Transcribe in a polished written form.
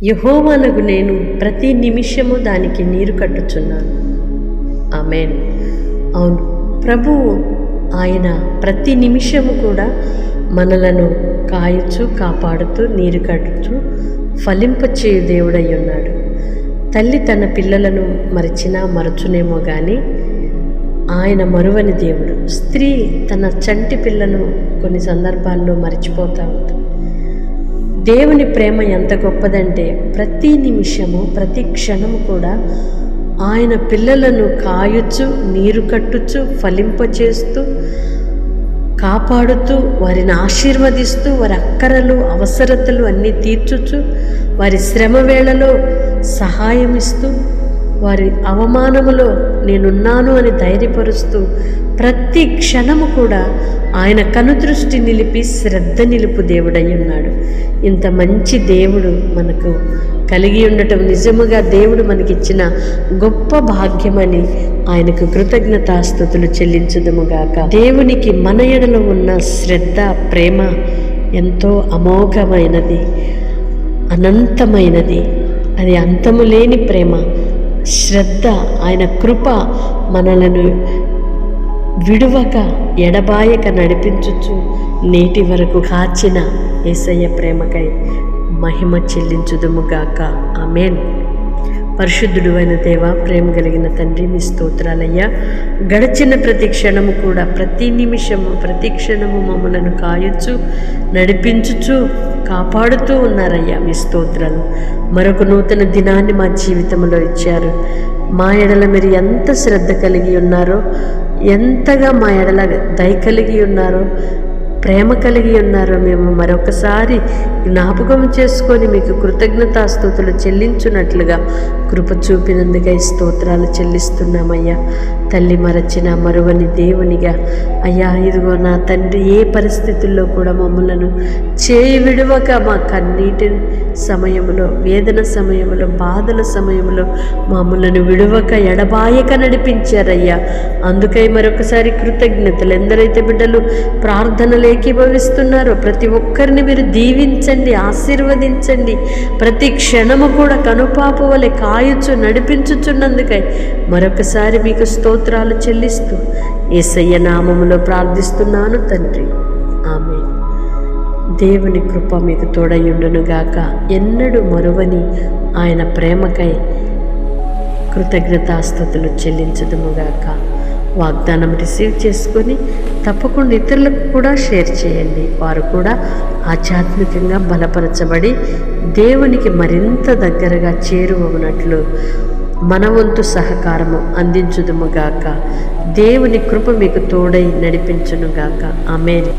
యెహోవానగు నేను ప్రతి నిమిషము దానికి నీరు కట్టుచున్నాను. ఆమేన్. అవును, ప్రభువు ఆయన ప్రతి నిమిషము కూడా మనలను కాయచ్చు, కాపాడుతూ, నీరు కట్టుతూ ఫలింపచేయు దేవుడై ఉన్నాడు. తల్లి తన పిల్లలను మరచినా మరచునేమో కానీ ఆయన మరువని దేవుడు. స్త్రీ తన చంటి పిల్లను కొన్ని సందర్భాల్లో మర్చిపోతూ ఉంటుంది. దేవుని ప్రేమ ఎంత గొప్పదంటే ప్రతి నిమిషము, ప్రతి క్షణము కూడా ఆయన పిల్లలను కాయుచు, నీరు కట్టుచు, ఫలింపచేస్తూ, కాపాడుతూ, వారిని ఆశీర్వదిస్తూ, వారి అక్కరలు, అవసరతలు అన్నీ తీర్చుచు, వారి శ్రమ వేళలో సహాయం ఇస్తూ, వారి అవమానములో నేనున్నాను అని ధైర్యపరుస్తూ, ప్రతి క్షణము కూడా ఆయన కనుదృష్టి నిలిపి శ్రద్ధ నిలుపు దేవుడై ఉన్నాడు. ఇంత మంచి దేవుడు మనకు కలిగి ఉండటం నిజముగా దేవుడు మనకిచ్చిన గొప్ప భాగ్యమని ఆయనకు కృతజ్ఞతాస్తుతులు చెల్లించుదుముగాక. దేవునికి మన ఎడలో ఉన్న శ్రద్ధ, ప్రేమ ఎంతో అమోఘమైనది, అనంతమైనది. అది అంతము లేని ప్రేమ, శ్రద్ధ. ఆయన కృప మనలను విడువక, ఎడబాయక నడిపించుచు నేటి వరకు కాచిన యేసయ్య ప్రేమకై మహిమ చెల్లించుదుముగాక. ఆమేన్. పరిశుద్ధుడు అయిన దేవ, ప్రేమ కలిగిన తండ్రి, మీ స్తోత్రాలయ్యా. గడిచిన ప్రతి క్షణము కూడా, ప్రతి నిమిషము, ప్రతి క్షణము మమ్మలను కాయొచ్చు, నడిపించుచు, కాపాడుతూ ఉన్నారయ్యా. మీ స్తోత్రాలు. మరొక నూతన దినాన్ని మా జీవితంలో ఇచ్చారు. మా ఎడల మీరు ఎంత శ్రద్ధ కలిగి ఉన్నారో, ఎంతగా మా ఎడల దయ కలిగి ఉన్నారో, ప్రేమ కలిగి ఉన్నారో మేము మరొకసారి జ్ఞాపకం చేసుకొని మీకు కృతజ్ఞతాస్తుతులు చెల్లించున్నట్లుగా కృప చూపినందుకై స్తోత్రాలు చెల్లిస్తున్నామయ్యా. తల్లి మరచిన మరువని దేవునిగా అయ్యా, ఇదిగో నా తండ్రి, ఏ పరిస్థితుల్లో కూడా మమ్మలను చేయి విడువక, మా కన్నీటి సమయంలో, వేదన సమయంలో, బాధల సమయంలో మమ్మలను విడువక, ఎడబాయక నడిపించారయ్యా. అందుకై మరొకసారి కృతజ్ఞతలు. ఎందరైతే బిడ్డలు ప్రార్థనలు ఏకీభవిస్తున్నారో ప్రతి ఒక్కరిని మీరు దీవించండి, ఆశీర్వదించండి. ప్రతి క్షణము కూడా కనుపాపు వలె కాయుచు, నడిపించుచున్నందుకై మరొకసారి మీకు స్తోత్రాలు చెల్లిస్తూ యేసయ్య నామములో ప్రార్థిస్తున్నాను తండ్రి. ఆమేన్. దేవుని కృప మీకు తోడయుండునుగాక. ఎన్నడూ మరువని ఆయన ప్రేమకై కృతజ్ఞతాస్తుతులు చెల్లించుదుముగాక. వాగ్దానం రిసీవ్ చేసుకొని తప్పకుండా ఇతరులకు కూడా షేర్ చేయండి. వారు కూడా ఆధ్యాత్మికంగా బలపరచబడి దేవునికి మరింత దగ్గరగా చేరువనట్లు మన వంతు సహకారము అందించుదుముగాక. దేవుని కృప మీకు తోడై నడిపించునుగాక. ఆమేన్.